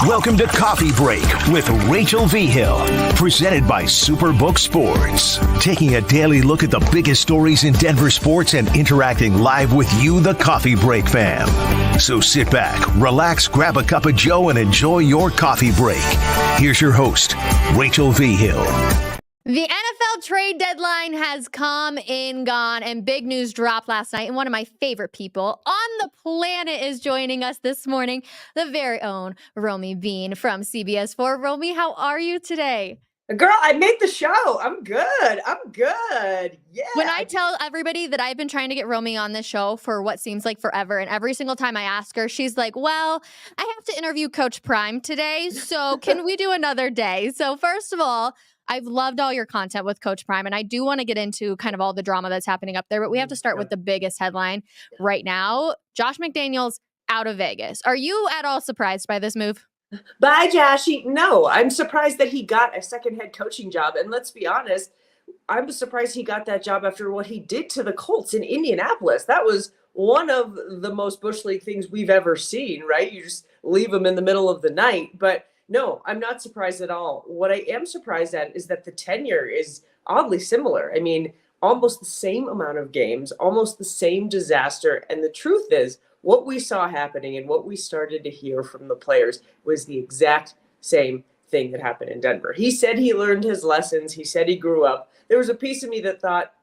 Welcome to Coffee Break with Rachel Vigil, presented by Superbook Sports. Taking a daily look at the biggest stories in Denver sports and interacting live with you, the Coffee Break fam. So sit back, relax, grab a cup of joe, and enjoy your coffee break. Here's your host, Rachel Vigil. The NFL trade deadline has come and gone, and big news dropped last night. And one of my favorite people on the planet is joining us this morning, the very own Romi Bean from CBS 4. Romi, how are you today? Girl, I made the show. I'm good. Yeah. When I tell everybody that I've been trying to get Romi on this show for what seems like forever, and every single time I ask her, she's like, well, I have to interview Coach Prime today, so can we do another day? So first of all, I've loved all your content with Coach Prime, and I do want to get into kind of all the drama that's happening up there, but we have to start with the biggest headline right now. Josh McDaniels out of Vegas. Are you at all surprised by this move? Bye, Joshy. No, I'm surprised that he got a second head coaching job. And let's be honest, I'm surprised he got that job after what he did to the Colts in Indianapolis. That was one of the most Bush League things we've ever seen, right? You just leave them in the middle of the night. But no, I'm not surprised at all. What I am surprised at is that the tenure is oddly similar. I mean, almost the same amount of games, almost the same disaster. And the truth is, what we saw happening and what we started to hear from the players was the exact same thing that happened in Denver. He said he learned his lessons. He said he grew up. There was a piece of me that thought,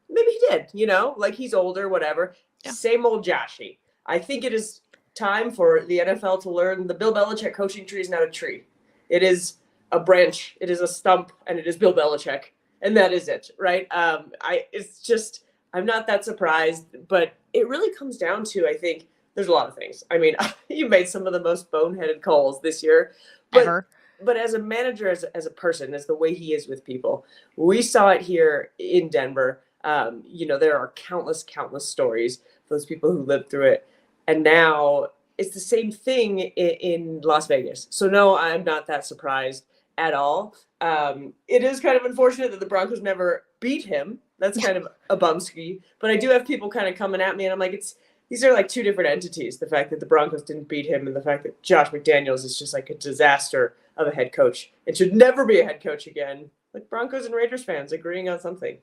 maybe he did, like he's older, whatever. Yeah. Same old Joshy. I think it is time for the NFL to learn the Bill Belichick coaching tree is not a tree. It is a branch, it is a stump, and it is Bill Belichick. And that is it, right? I'm not that surprised, but it really comes down to, I think, there's a lot of things. I mean, you made some of the most boneheaded calls this year. But as a manager, as a person, as the way he is with people, we saw it here in Denver. There are countless stories for those people who lived through it. And now it's the same thing in Las Vegas. So no, I'm not that surprised at all. It is kind of unfortunate that the Broncos never beat him. That's kind of a bumski. But I do have people kind of coming at me, and I'm like, these are like two different entities. The fact that the Broncos didn't beat him and the fact that Josh McDaniels is just like a disaster of a head coach and should never be a head coach again. Like Broncos and Raiders fans agreeing on something.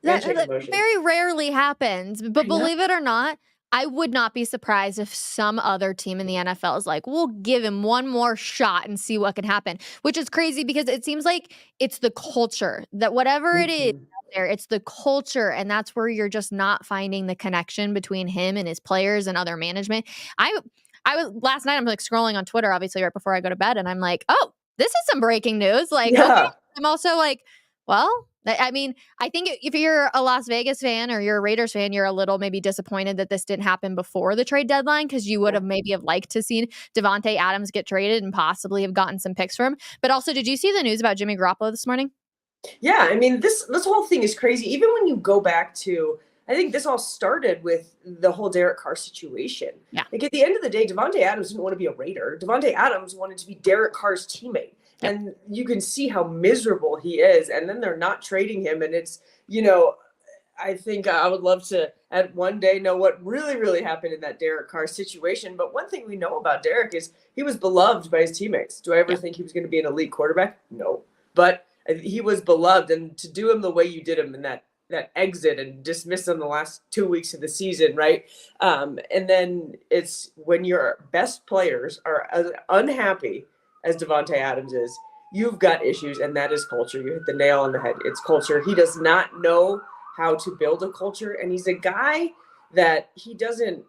That very rarely happens. But believe it or not, I would not be surprised if some other team in the NFL is like, we'll give him one more shot and see what can happen, which is crazy because it seems like it's the culture that whatever it is out there, it's the culture. And that's where you're just not finding the connection between him and his players and other management. I was last night, I'm like scrolling on Twitter, obviously right before I go to bed. And I'm like, oh, this is some breaking news. Okay. I'm also like, well, I mean, I think if you're a Las Vegas fan or you're a Raiders fan, you're a little maybe disappointed that this didn't happen before the trade deadline because you would have maybe have liked to see Davante Adams get traded and possibly have gotten some picks for him. But also, did you see the news about Jimmy Garoppolo this morning? Yeah, I mean, this whole thing is crazy. Even when you go back to, I think this all started with the whole Derek Carr situation. Yeah. Like at the end of the day, Davante Adams didn't want to be a Raider. Davante Adams wanted to be Derek Carr's teammate. And you can see how miserable he is. And then they're not trading him. And it's, I think I would love to at one day know what really, really happened in that Derek Carr situation. But one thing we know about Derek is he was beloved by his teammates. Do I ever think he was going to be an elite quarterback? No. But he was beloved. And to do him the way you did him in that exit and dismiss him the last 2 weeks of the season, right? And then it's when your best players are as unhappy as Davante Adams is, you've got issues, and that is culture. You hit the nail on the head. It's culture. He does not know how to build a culture, and he's a guy that he doesn't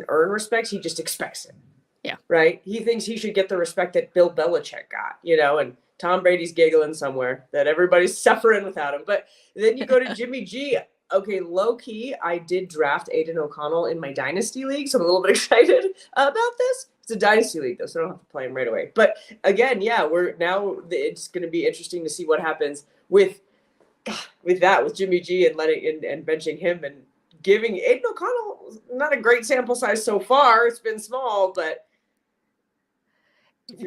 earn respect. He just expects it. Yeah. Right? He thinks he should get the respect that Bill Belichick got, and Tom Brady's giggling somewhere that everybody's suffering without him. But then you go to Jimmy G. Okay, low key, I did draft Aiden O'Connell in my Dynasty League, so I'm a little bit excited about this. It's a Dynasty League, though, so I don't have to play him right away. But again, it's going to be interesting to see what happens with Jimmy G and and benching him and giving Aiden O'Connell not a great sample size so far. It's been small, but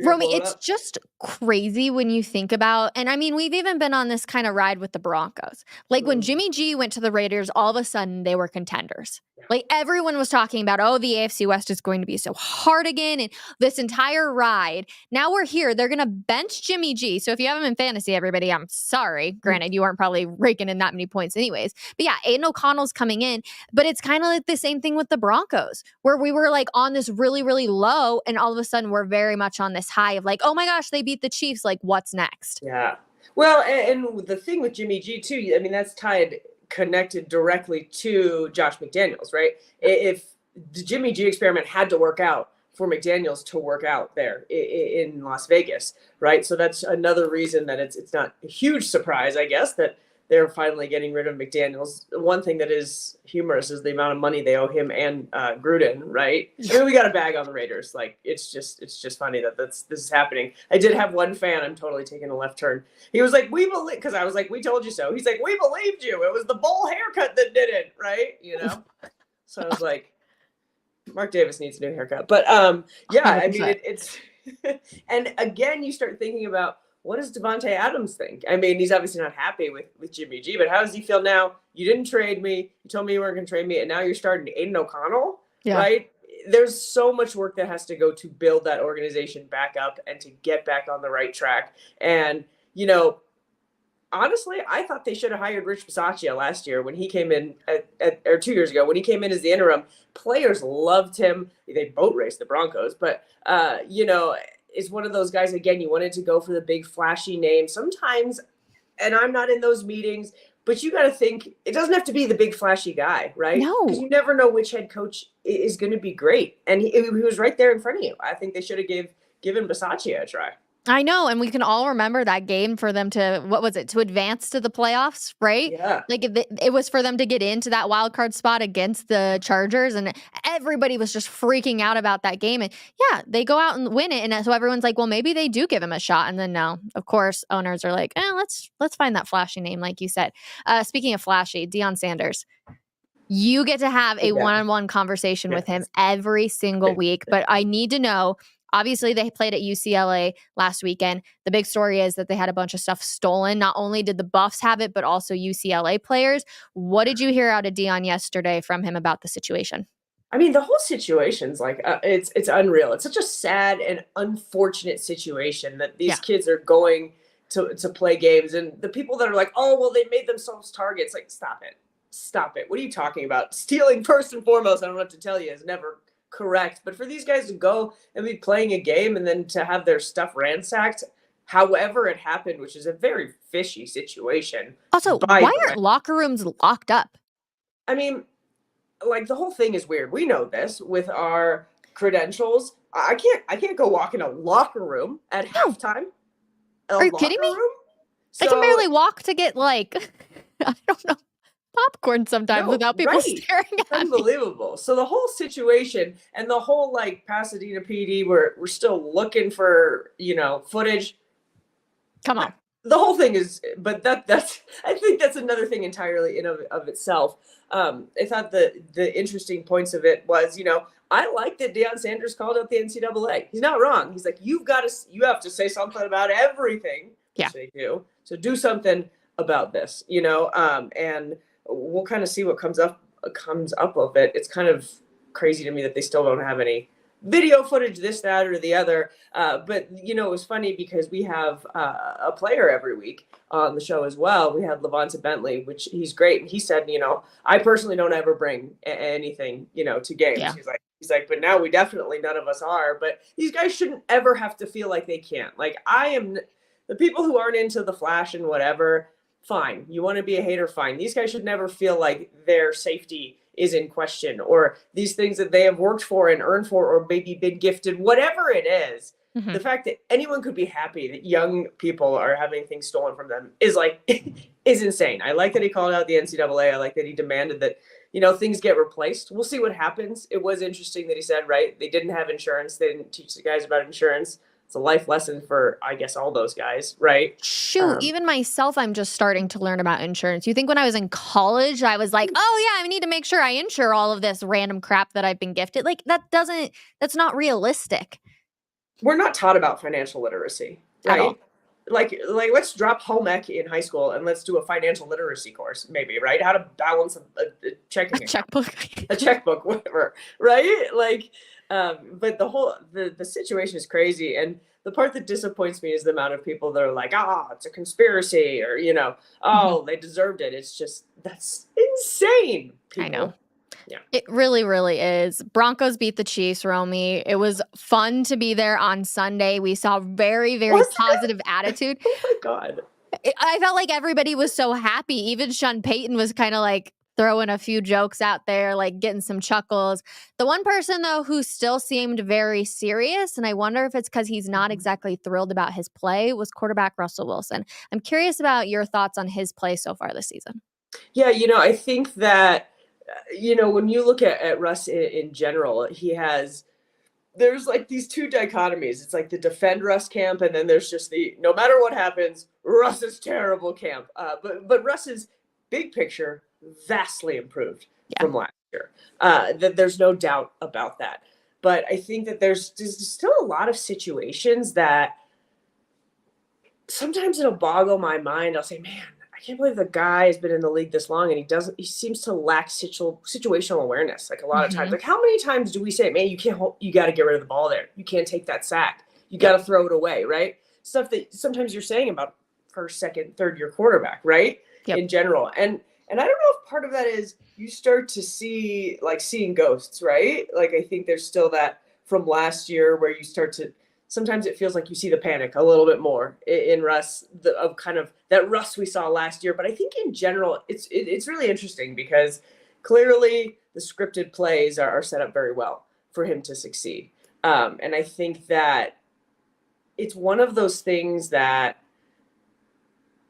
Romy, it's just crazy when you think about, and I mean, we've even been on this kind of ride with the Broncos. Like when Jimmy G went to the Raiders, all of a sudden they were contenders. Like everyone was talking about, oh, the AFC West is going to be so hard again. And this entire ride. Now we're here. They're going to bench Jimmy G. So if you have him in fantasy, everybody, I'm sorry. Granted, you weren't probably raking in that many points anyways. But yeah, Aiden O'Connell's coming in. But it's kind of like the same thing with the Broncos, where we were like on this really, really low. And all of a sudden we're very much on this high of like, oh my gosh, they beat the Chiefs. Like, what's next? Yeah. Well, and the thing with Jimmy G too, I mean, that's connected directly to Josh McDaniels, right? If the Jimmy G experiment had to work out for McDaniels to work out there in Las Vegas, right? So that's another reason that it's not a huge surprise, I guess, that they're finally getting rid of McDaniels. One thing that is humorous is the amount of money they owe him and Gruden, right? I mean, we got a bag on the Raiders. Like it's just funny that this is happening. I did have one fan. I'm totally taking a left turn. He was like, "We believe," because I was like, "We told you so." He's like, "We believed you. It was the bowl haircut that did it, right?" You know. So I was like, Mark Davis needs a new haircut. But yeah, I mean, it's and again, you start thinking about, what does Devontae Adams think? I mean, he's obviously not happy with Jimmy G, but how does he feel now? You didn't trade me. You told me you weren't going to trade me, and now you're starting Aiden O'Connell, right? There's so much work that has to go to build that organization back up and to get back on the right track. And, you know, honestly, I thought they should have hired Rich Bisaccia last year when he came in, or 2 years ago, when he came in as the interim. Players loved him. They boat raced the Broncos, but, you know, is one of those guys, again, you wanted to go for the big flashy name sometimes, and I'm not in those meetings, but you got to think it doesn't have to be the big flashy guy, right? No. Because you never know which head coach is going to be great. And he was right there in front of you. I think they should have given Bisaccia a try. I know, and we can all remember that game for them to, what was it, to advance to the playoffs, right? Yeah. Like it was for them to get into that wild card spot against the Chargers, and everybody was just freaking out about that game. And yeah, they go out and win it, and so everyone's like, well, maybe they do give him a shot. And then no, of course, owners are like, let's find that flashy name, like you said. Speaking of flashy, Deion Sanders. You get to have a one-on-one conversation with him every single week, but I need to know. Obviously, they played at UCLA last weekend. The big story is that they had a bunch of stuff stolen. Not only did the Buffs have it, but also UCLA players. What did you hear out of Deion yesterday from him about the situation? I mean, the whole situation's like, it's unreal. It's such a sad and unfortunate situation that these kids are going to play games. And the people that are like, oh, well, they made themselves targets. Like, stop it. Stop it. What are you talking about? Stealing, first and foremost, I don't have to tell you, is never correct. But for these guys to go and be playing a game and then to have their stuff ransacked, however it happened, which is a very fishy situation. Also, why aren't locker rooms locked up? I mean, like, the whole thing is weird. We know this with our credentials. I can't go walk in a locker room at halftime. Are you kidding me? So, I can barely walk to get, like, I don't know, popcorn sometimes without people staring at me. Unbelievable. So the whole situation and the whole, like, Pasadena PD, we're still looking for, you know, footage. Come on. The whole thing is, but that's I think that's another thing entirely in of itself. I thought the interesting points of it was, you know, I like that Deion Sanders called out the NCAA. He's not wrong. He's like, you have to say something about everything. Which they do. So do something about this, you know, and we'll kind of see what comes up of it. It's kind of crazy to me that they still don't have any video footage, this, that, or the other. But, you know, it was funny because we have a player every week on the show as well. We had Levante Bentley, which he's great. And he said, you know, I personally don't ever bring anything, you know, to games. Yeah. He's like, but now we definitely, none of us are. But these guys shouldn't ever have to feel like they can't. Like, the people who aren't into the flash and whatever, fine. You want to be a hater, fine. These guys should never feel like their safety is in question, or these things that they have worked for and earned for, or maybe been gifted, whatever it is. Mm-hmm. The fact that anyone could be happy that young people are having things stolen from them is insane. I like that he called out the NCAA. I like that he demanded that, you know, things get replaced. We'll see what happens. It was interesting that he said, right, they didn't have insurance. They didn't teach the guys about insurance. It's a life lesson for, I guess, all those guys, right? Shoot, even myself, I'm just starting to learn about insurance. You think when I was in college, I was like, oh yeah, I need to make sure I insure all of this random crap that I've been gifted. Like, that's not realistic. we're not taught about financial literacy, At all. right? Like let's drop home ec in high school and let's do a financial literacy course, maybe, right? How to balance a checking account, Checkbook. a checkbook, whatever, right? Like, but the situation is crazy, and the part that disappoints me is the amount of people that are like, it's a conspiracy, or they deserved it. It's just that's insane. People. I know. Yeah. It really, really is. Broncos beat the Chiefs, Romi. It was fun to be there on Sunday. We saw very, very positive attitude. Oh my God. I felt like everybody was so happy. Even Sean Payton was kind of like throwing a few jokes out there, like getting some chuckles. The one person, though, who still seemed very serious, and I wonder if it's because he's not exactly thrilled about his play, was quarterback Russell Wilson. I'm curious about your thoughts on his play so far this season. Yeah, I think that when you look at Russ in general, there's like these two dichotomies. It's like the defend Russ camp, and then there's just the no matter what happens, Russ is terrible camp. But Russ's big picture vastly improved from last year. That there's no doubt about that. But I think that there's still a lot of situations that sometimes it'll boggle my mind. I'll say, man, I can't believe the guy has been in the league this long and he seems to lack situational awareness. Like a lot of times, like how many times do we say, man, you got to get rid of the ball there. You can't take that sack. You got to throw it away. Right. Stuff that sometimes you're saying about first, second, third year quarterback, right. In general. And I don't know if part of that is you start to see like seeing ghosts, right? Like, I think there's still that from last year where you start to, sometimes it feels like you see the panic a little bit more in Russ, of kind of that Russ we saw last year. But I think in general, it's really interesting because clearly the scripted plays are set up very well for him to succeed. And I think that it's one of those things that,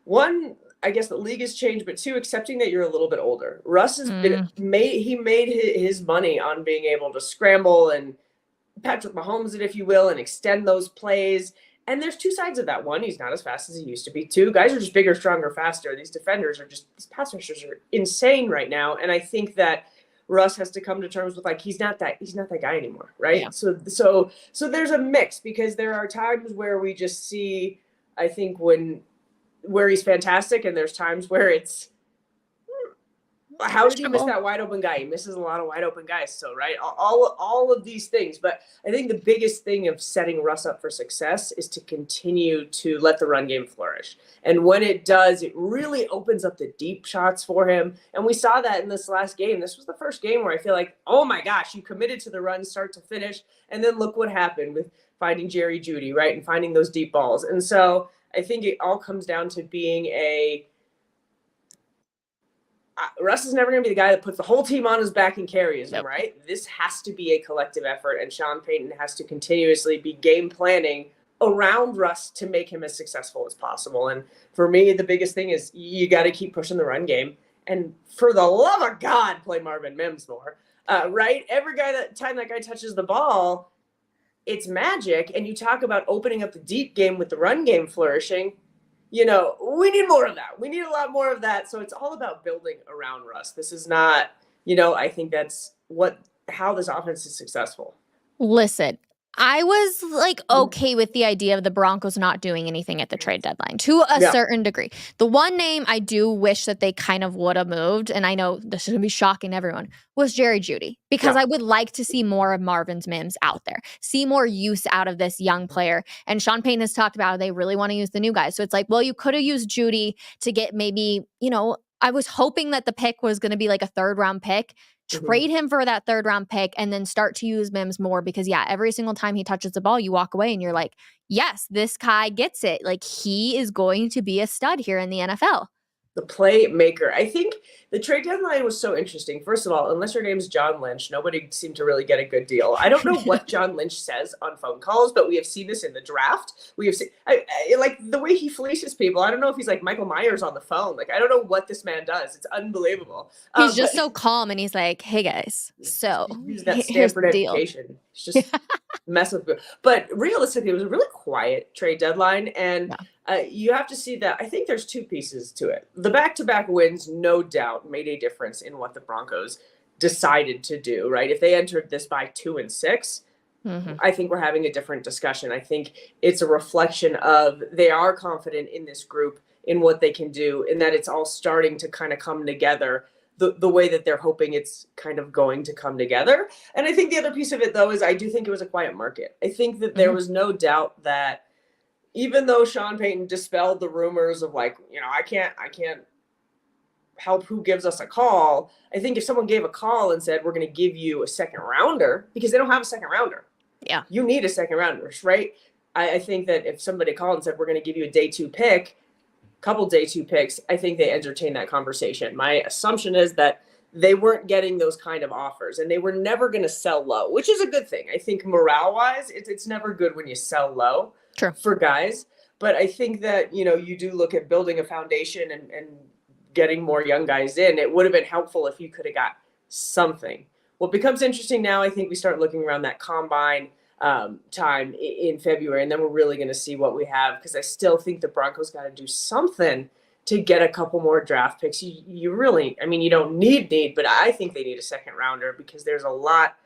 one, I guess the league has changed, but two, accepting that you're a little bit older. Russ has made his money on being able to scramble and Patrick Mahomes it, if you will, and extend those plays. And there's two sides of that. One, he's not as fast as he used to be. Two, guys are just bigger, stronger, faster. These pass rushers are insane right now. And I think that Russ has to come to terms with like he's not that guy anymore, right? Yeah. So there's a mix because there are times where we just see, I think where he's fantastic, and there's times where it's how did he miss that wide open guy? He misses a lot of wide open guys. So, right, all of these things. But I think the biggest thing of setting Russ up for success is to continue to let the run game flourish. And when it does, it really opens up the deep shots for him. And we saw that in this last game. This was the first game where I feel like, oh my gosh, you committed to the run start to finish. And then look what happened with finding Jerry Jeudy, right, and finding those deep balls. And so I think it all comes down to being Russ is never going to be the guy that puts the whole team on his back and carries them, right? This has to be a collective effort, and Sean Payton has to continuously be game planning around Russ to make him as successful as possible. And for me, the biggest thing is you got to keep pushing the run game. And for the love of God, play Marvin Mims more, right? Every time that guy touches the ball, it's magic. And you talk about opening up the deep game with the run game flourishing. We need more of that. We need a lot more of that. So it's all about building around Russ. This is not, I think that's how this offense is successful. Listen, I was like okay with the idea of the Broncos not doing anything at the trade deadline to a certain degree. The one name I do wish that they kind of would have moved, and I know this is going to be shocking to everyone, was Jerry Jeudy, because I would like to see more of Marvin's Mims out there, see more use out of this young player. And Sean Payton has talked about how they really want to use the new guys. So it's like, well, you could have used Jeudy to get maybe, I was hoping that the pick was going to be like a third-round pick. Trade him for that third-round pick and then start to use Mims more because, every single time he touches the ball, you walk away and you're like, yes, this guy gets it. Like, he is going to be a stud here in the NFL. The playmaker. I think the trade deadline was so interesting. First of all, unless your name is John Lynch, nobody seemed to really get a good deal. I don't know what John Lynch says on phone calls, but we have seen this in the draft. We have seen like the way he fleaces people. I don't know if he's like Michael Myers on the phone. Like, I don't know what this man does. It's unbelievable. He's just so calm, and he's like, "Hey guys, so here's that Stanford education. It's just mess with it." But realistically, it was a really quiet trade deadline, and you have to see that. I think there's two pieces to it. The back-to-back wins, no doubt, made a difference in what the Broncos decided to do, right? If they entered this by 2-6, I think we're having a different discussion. I think it's a reflection of they are confident in this group, in what they can do, and that it's all starting to kind of come together the way that they're hoping it's kind of going to come together. And I think the other piece of it, though, is I do think it was a quiet market. I think that there was no doubt that even though Sean Payton dispelled the rumors of like, I can't help who gives us a call. I think if someone gave a call and said, we're going to give you a second rounder, because they don't have a second rounder. Yeah. You need a second rounder, right? I think that if somebody called and said, we're going to give you a day 2 pick, couple day 2 picks, I think they entertain that conversation. My assumption is that they weren't getting those kind of offers, and they were never going to sell low, which is a good thing. I think morale-wise, it's never good when you sell low for guys. But I think that, you do look at building a foundation and getting more young guys in. It would have been helpful if you could have got something. What becomes interesting now, I think we start looking around that combine time in February, and then we're really going to see what we have, because I still think the Broncos got to do something to get a couple more draft picks. You really, you don't need, but I think they need a second rounder, because there's a lot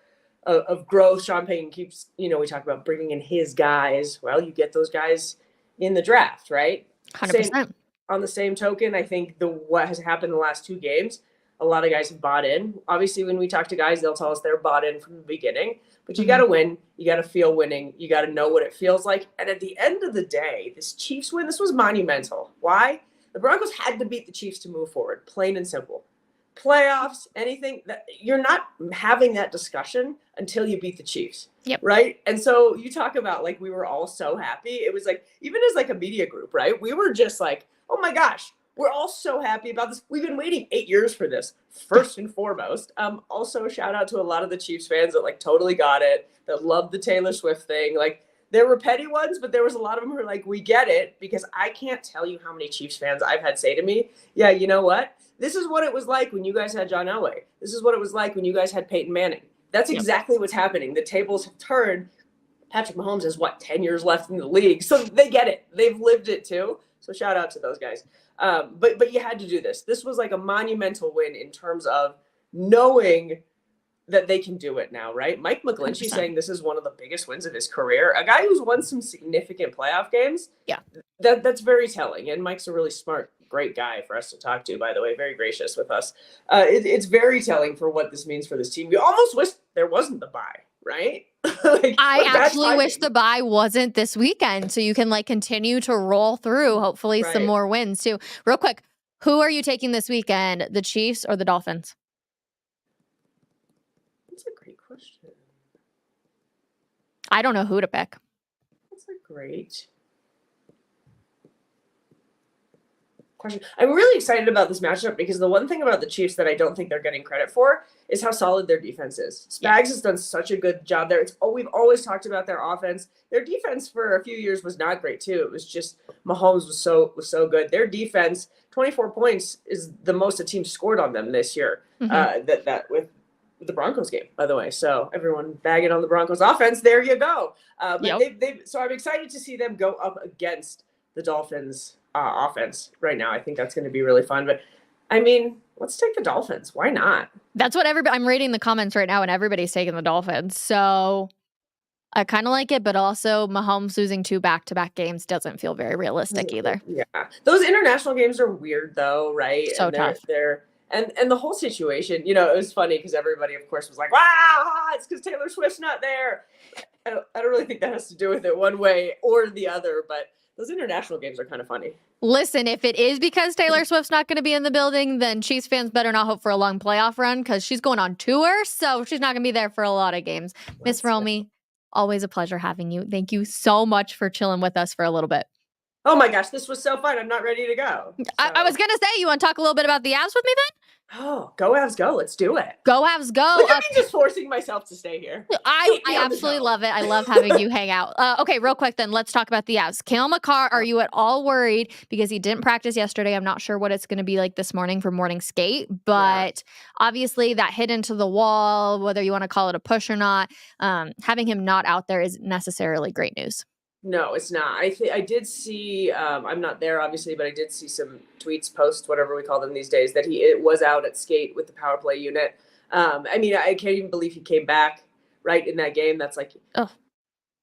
of growth. Sean Payton keeps, we talk about bringing in his guys. Well, you get those guys in the draft, right? 100%. On the same token, I think what has happened in the last 2 games, a lot of guys have bought in. Obviously, when we talk to guys, they'll tell us they're bought in from the beginning. But you got to win. You got to feel winning. You got to know what it feels like. And at the end of the day, this Chiefs win, this was monumental. Why? The Broncos had to beat the Chiefs to move forward, plain and simple. Playoffs, anything, you're not having that discussion until you beat the Chiefs. Yep. Right? And so you talk about, like, we were all so happy. It was like, even as like a media group, right? We were just like, oh my gosh, we're all so happy about this. We've been waiting 8 years for this, first and foremost. Also, shout out to a lot of the Chiefs fans that like totally got it, that loved the Taylor Swift thing. Like, there were petty ones, but there was a lot of them who were like, we get it, because I can't tell you how many Chiefs fans I've had say to me, yeah, you know what? This is what it was like when you guys had John Elway. This is what it was like when you guys had Peyton Manning. That's exactly what's happening. The tables have turned. Patrick Mahomes has 10 years left in the league. So they get it. They've lived it too. So shout out to those guys. But you had to do this. This was like a monumental win in terms of knowing that they can do it now, right? Mike McGlinchey saying this is one of the biggest wins of his career. A guy who's won some significant playoff games. Yeah. That's very telling. And Mike's a really smart, great guy for us to talk to, by the way, very gracious with us. It's very telling for what this means for this team. We almost wish there wasn't the bye, right? I actually wish the bye wasn't this weekend, so you can continue to roll through, hopefully some more wins too. Real quick, who are you taking this weekend, the Chiefs or the Dolphins? That's a great question. I don't know who to pick. That's a great question. I'm really excited about this matchup, because the one thing about the Chiefs that I don't think they're getting credit for is how solid their defense is. Spags has done such a good job there. We've always talked about their offense. Their defense for a few years was not great too. It was just Mahomes was so good. Their defense, 24 points is the most a team scored on them this year. That with the Broncos game, by the way. So everyone bagging on the Broncos offense, there you go. So I'm excited to see them go up against the Dolphins offense right now. I think that's going to be really fun. But let's take the Dolphins. Why not? That's what I'm reading the comments right now, and everybody's taking the Dolphins. So I kind of like it, but also Mahomes losing 2 back-to-back games doesn't feel very realistic either. Yeah. Those international games are weird though, right? So tough. And the whole situation, it was funny because everybody, of course, was like, wow, it's because Taylor Swift's not there. I don't really think that has to do with it one way or the other, but those international games are kind of funny. Listen, if it is because Taylor Swift's not going to be in the building, then Chiefs fans better not hope for a long playoff run, because she's going on tour, so she's not going to be there for a lot of games. Miss Romi, always a pleasure having you. Thank you so much for chilling with us for a little bit. Oh my gosh, this was so fun. I'm not ready to go. So. I was going to say, you want to talk a little bit about the Avs with me then? Oh, go Avs go. Let's do it. Go Avs go. Look at me just forcing myself to stay here. I absolutely love it. I love having you hang out. Okay, real quick then, let's talk about the Avs. Cale Makar, are you at all worried because he didn't practice yesterday? I'm not sure what it's going to be like this morning for morning skate, but obviously that hit into the wall, whether you want to call it a push or not, having him not out there is necessarily great news. No, it's not. I did see, I'm not there obviously, but I did see some tweets, posts, whatever we call them these days, that it was out at skate with the power play unit. I can't even believe he came back right, in that game. That's like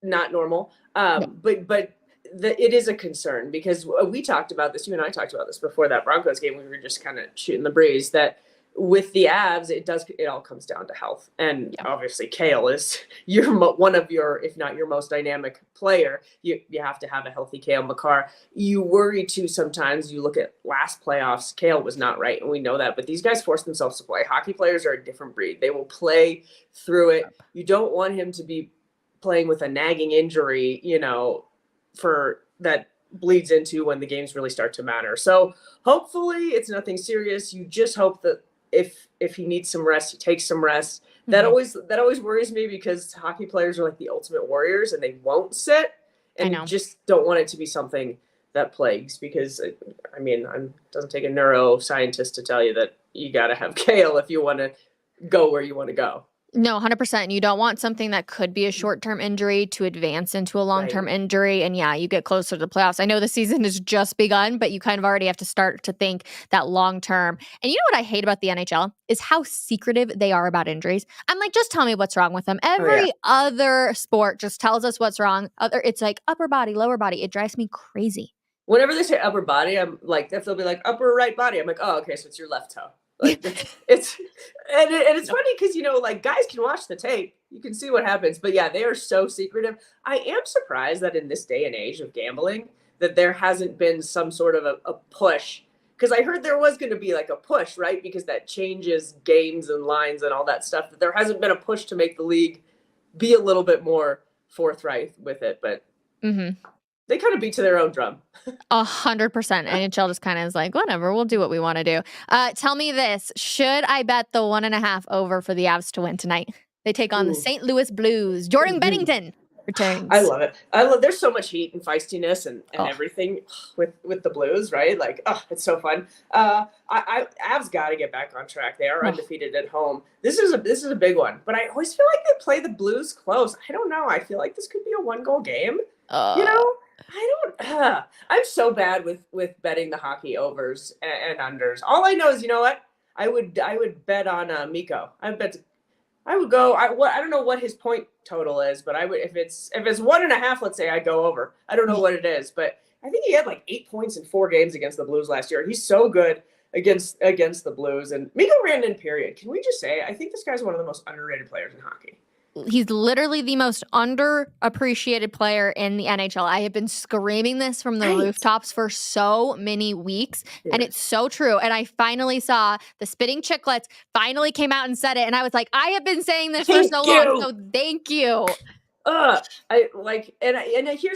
not normal. Yeah. But it is a concern because we talked about this. You and I talked about this before that Broncos game. We were just kind of shooting the breeze that with the Avs, it all comes down to health. And obviously Kale is one of your, if not your most dynamic player. You have to have a healthy Kale McCarr. You worry too sometimes. You look at last playoffs, Kale was not right, and we know that. But these guys force themselves to play. Hockey players are a different breed. They will play through it. You don't want him to be playing with a nagging injury, for that bleeds into when the games really start to matter. So hopefully it's nothing serious. You just hope that if he needs some rest, he takes some rest. That always worries me because hockey players are like the ultimate warriors and they won't sit, and you just don't want it to be something that plagues, because it doesn't take a neuroscientist to tell you that you got to have Kale if you want to go where you want to go. No, 100%. You don't want something that could be a short-term injury to advance into a long-term injury. And you get closer to the playoffs. I know the season has just begun, but you kind of already have to start to think that long-term. And you know what I hate about the NHL is how secretive they are about injuries. I'm like, just tell me what's wrong with them. Every other sport just tells us what's wrong. It's like upper body, lower body. It drives me crazy. Whenever they say upper body, I'm like, if they'll be like upper right body, I'm like, oh, okay, so it's your left toe. Like it's funny because like guys can watch the tape, you can see what happens, but they are so secretive. I am surprised that in this day and age of gambling that there hasn't been some sort of a push, because I heard there was going to be like a push, right, because that changes games and lines and all that stuff, that there hasn't been a push to make the league be a little bit more forthright with it, but they kind of beat to their own drum. 100%. NHL just kind of is like, whatever, we'll do what we want to do. Tell me this. Should I bet the 1.5 over for the Avs to win tonight? They take on the St. Louis Blues. Jordan Bennington returns. I love it. There's so much heat and feistiness and everything with the Blues, right? Like, it's so fun. Avs got to get back on track. They are undefeated at home. This is a big one, but I always feel like they play the Blues close. I don't know. I feel like this could be a 1-goal game. I'm so bad with betting the hockey overs and unders. All I know is, what? I would bet on Mikko. I would go. I don't know what his point total is, but I would, if it's 1.5, let's say, I go over. I don't know what it is, but I think he had like 8 points in 4 games against the Blues last year. He's so good against the Blues, and Mikko ran in period. Can we just say, I think this guy's one of the most underrated players in hockey. He's literally the most underappreciated player in the NHL. I have been screaming this from the rooftops for so many weeks, and it's so true. And I finally saw the Spitting Chicklets finally came out and said it, and I was like, I have been saying this for so long, so thank you. Here's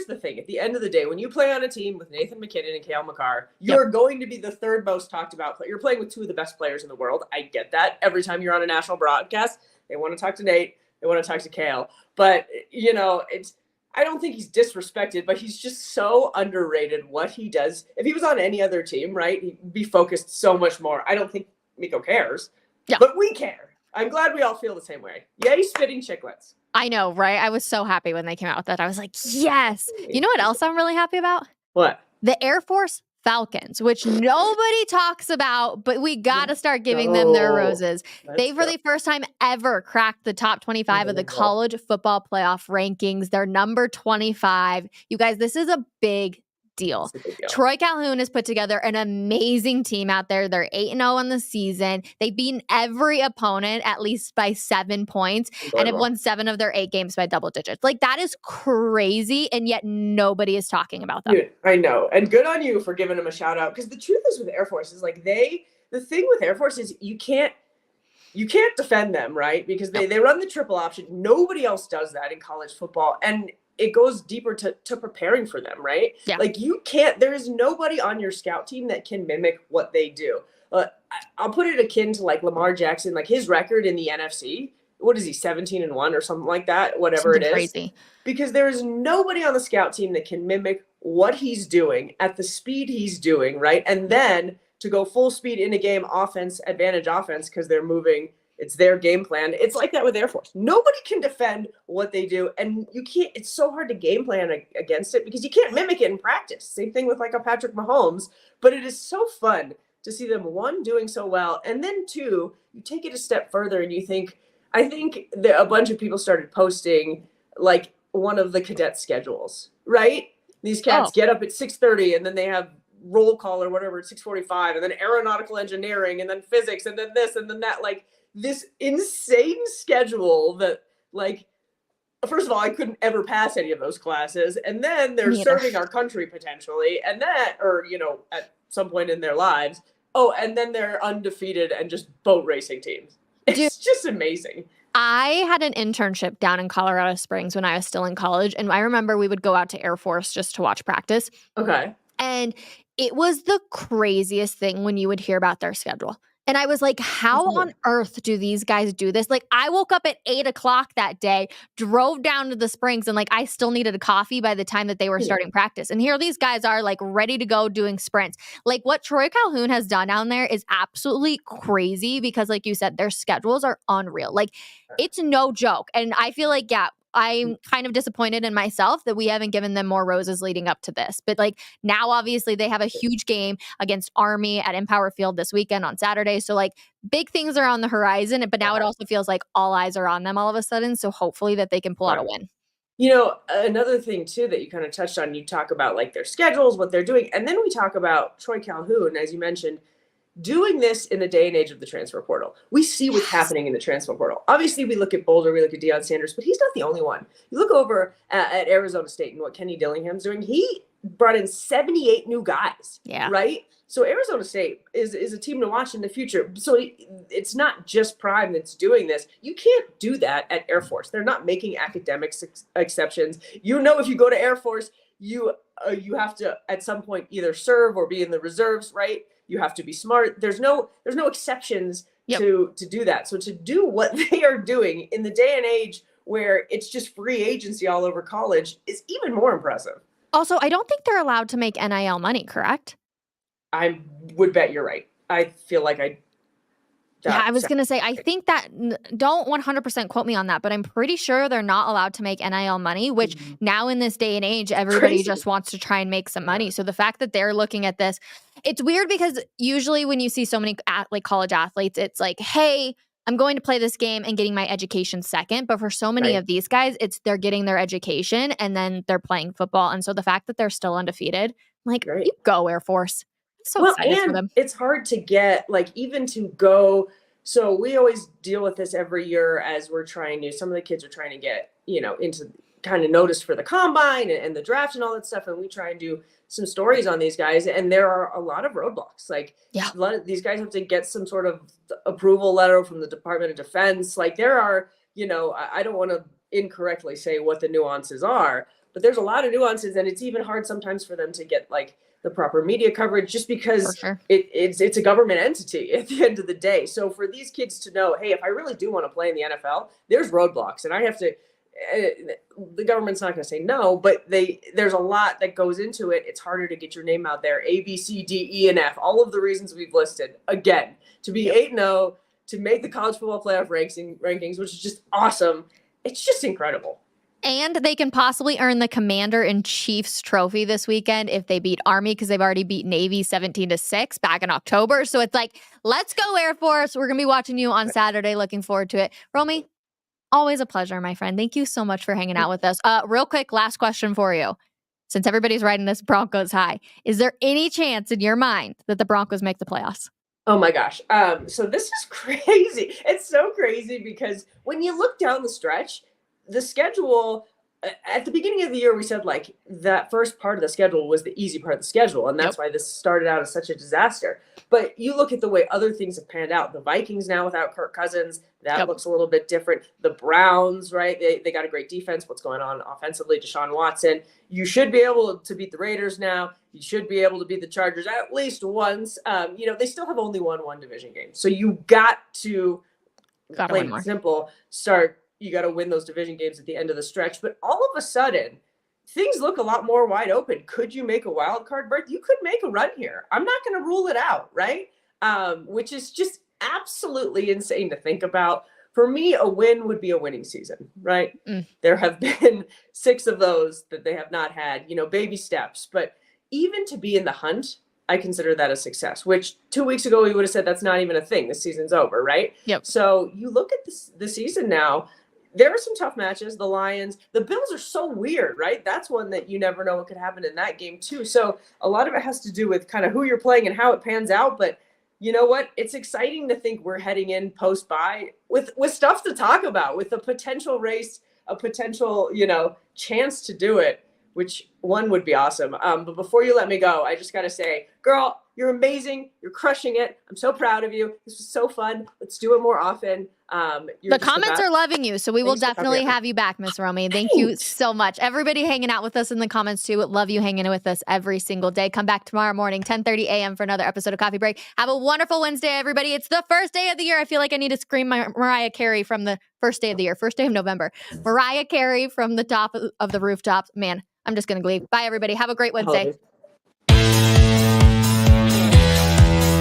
the thing. At the end of the day, when you play on a team with Nathan MacKinnon and Cale Makar, you're going to be the third most talked about player. You're playing with 2 of the best players in the world. I get that. Every time you're on a national broadcast, they want to talk to Nate. They want to talk to Kale, but I don't think he's disrespected, but he's just so underrated what he does. If he was on any other team, right, he'd be focused so much more. I don't think Mikko cares, but we care. I'm glad we all feel the same way. Yay, Spitting Chicklets. I know, right? I was so happy when they came out with that. I was like, yes. You know what else I'm really happy about? What? The Air Force Falcons, which nobody talks about, but we got to start giving them their roses. They, for the first time ever, cracked the top 25 of the college football playoff rankings. They're number 25. You guys, this is a big deal. Troy Calhoun has put together an amazing team out there. They're 8-0 on the season. They've beaten every opponent at least by 7 points and have won 7 of their 8 games by double digits. Like, that is crazy, and yet nobody is talking about them. Dude, I know. And good on you for giving them a shout out, because the truth is with Air Force is like the thing with Air Force is you can't defend them, right? Because they run the triple option. Nobody else does that in college football. And it goes deeper to preparing for them, right? Yeah. Like there is nobody on your scout team that can mimic what they do. I'll put it akin to like Lamar Jackson, like his record in the NFC. What is he, 17-1 or something like that? Whatever something it is. Crazy. Because there is nobody on the scout team that can mimic what he's doing at the speed he's doing, right? And then to go full speed in a game advantage offense, because they're moving. It's their game plan. It's like that with Air Force. Nobody can defend what they do, and you can't. It's so hard to game plan against it because you can't mimic it in practice. Same thing with like a Patrick Mahomes, but it is so fun to see them, 1, doing so well, and then 2, you take it a step further and you think, I think that a bunch of people started posting like one of the cadet schedules, right? These cats get up at 6:30 and then they have roll call or whatever at 6:45, and then aeronautical engineering, and then physics, and then this and then that. Like this insane schedule that, like, first of all, I couldn't ever pass any of those classes. And then they're serving our country potentially. And that, or, at some point in their lives. Oh, and then they're undefeated and just boat racing teams. It's just amazing. I had an internship down in Colorado Springs when I was still in college. And I remember we would go out to Air Force just to watch practice. Okay. And it was the craziest thing when you would hear about their schedule. And I was like, how on earth do these guys do this? Like, I woke up at 8 o'clock that day, drove down to the Springs, and like, I still needed a coffee by the time that they were starting practice. And here these guys are like ready to go doing sprints. Like what Troy Calhoun has done down there is absolutely crazy because like you said, their schedules are unreal. Like it's no joke. And I feel like, I'm kind of disappointed in myself that we haven't given them more roses leading up to this. But like now, obviously, they have a huge game against Army at Empower Field this weekend on Saturday. So like big things are on the horizon. But now it also feels like all eyes are on them all of a sudden. So hopefully that they can pull out a win. Another thing too that you kind of touched on, you talk about like their schedules, what they're doing. And then we talk about Troy Calhoun, as you mentioned, doing this in the day and age of the transfer portal. We see what's happening in the transfer portal. Obviously, we look at Boulder, we look at Deion Sanders, but he's not the only one. You look over at Arizona State and what Kenny Dillingham's doing. He brought in 78 new guys, right? So Arizona State is a team to watch in the future. So it's not just Prime that's doing this. You can't do that at Air Force. They're not making academic exceptions. If you go to Air Force, you have to at some point either serve or be in the reserves, right? You have to be smart. There's no exceptions to do that. So to do what they are doing in the day and age where it's just free agency all over college is even more impressive. Also, I don't think they're allowed to make NIL money, correct? I would bet you're right. I feel like I was going to say, I think that, don't 100% quote me on that, but I'm pretty sure they're not allowed to make NIL money, which now in this day and age, everybody just wants to try and make some money. So the fact that they're looking at this, it's weird because usually when you see so many college athletes, it's like, hey, I'm going to play this game and getting my education second. But for so many of these guys, they're getting their education and then they're playing football. And so the fact that they're still undefeated, like, you go Air Force. So excited for them. It's hard to get, like, even to go. So we always deal with this every year as we're trying to, some of the kids are trying to get, into kind of noticed for the combine and the draft and all that stuff. And we try and do some stories on these guys. And there are a lot of roadblocks. Like a lot of these guys have to get some sort of approval letter from the Department of Defense. Like there are, I don't want to incorrectly say what the nuances are, but there's a lot of nuances, and it's even hard sometimes for them to get like the proper media coverage just because it's a government entity at the end of the day. So for these kids to know, hey, if I really do want to play in the NFL, there's roadblocks, and I have to, the government's not going to say no, but there's a lot that goes into it. It's harder to get your name out there. A, B, C, D, E, and F, all of the reasons we've listed. Again, to be 8-0, to make the college football playoff rankings, which is just awesome. It's just incredible. And they can possibly earn the Commander-in-Chief's trophy this weekend if they beat Army, because they've already beat Navy 17-6 back in October. So it's like, let's go Air Force. We're going to be watching you on Saturday. Looking forward to it. Romi, always a pleasure, my friend. Thank you so much for hanging out with us. Real quick, last question for you. Since everybody's riding this Broncos high, is there any chance in your mind that the Broncos make the playoffs? Oh my gosh. So this is crazy. It's so crazy because when you look down the stretch, the schedule at the beginning of the year, we said like that first part of the schedule was the easy part of the schedule. And that's why this started out as such a disaster. But you look at the way other things have panned out. The Vikings now without Kirk Cousins, that looks a little bit different. The Browns, right? They got a great defense. What's going on offensively? Deshaun Watson. You should be able to beat the Raiders now. You should be able to beat the Chargers at least once. They still have only won one division game. So you got to play it simple, you got to win those division games at the end of the stretch. But all of a sudden, things look a lot more wide open. Could you make a wild card berth? You could make a run here. I'm not going to rule it out, right? Which is just absolutely insane to think about. For me, a win would be a winning season, right? There have been 6 of those that they have not had, baby steps. But even to be in the hunt I consider that a success, which 2 weeks ago we would have said that's not even a thing. The season's over, right? Yep. So you look at the season now, there are some tough matches. The Lions, the Bills are so weird, right? That's one that you never know what could happen in that game too. So a lot of it has to do with kind of who you're playing and how it pans out. But you know what? It's exciting to think we're heading in post-bye with stuff to talk about, with a potential race, a potential, chance to do it, which one would be awesome. But before you let me go, I just got to say, girl, you're amazing. You're crushing it. I'm so proud of you. This was so fun. Let's do it more often. The comments are loving you, so we will definitely have you back, Miss Romi. Thank you so much. Everybody hanging out with us in the comments too. Love you hanging with us every single day. Come back tomorrow morning, 10:30 a.m. for another episode of Coffee Break. Have a wonderful Wednesday, everybody. It's the first day of the year. I feel like I need to scream Mariah Carey from the first day of the year, first day of November. Mariah Carey from the top of the rooftops. Man, I'm just going to leave. Bye, everybody. Have a great Wednesday.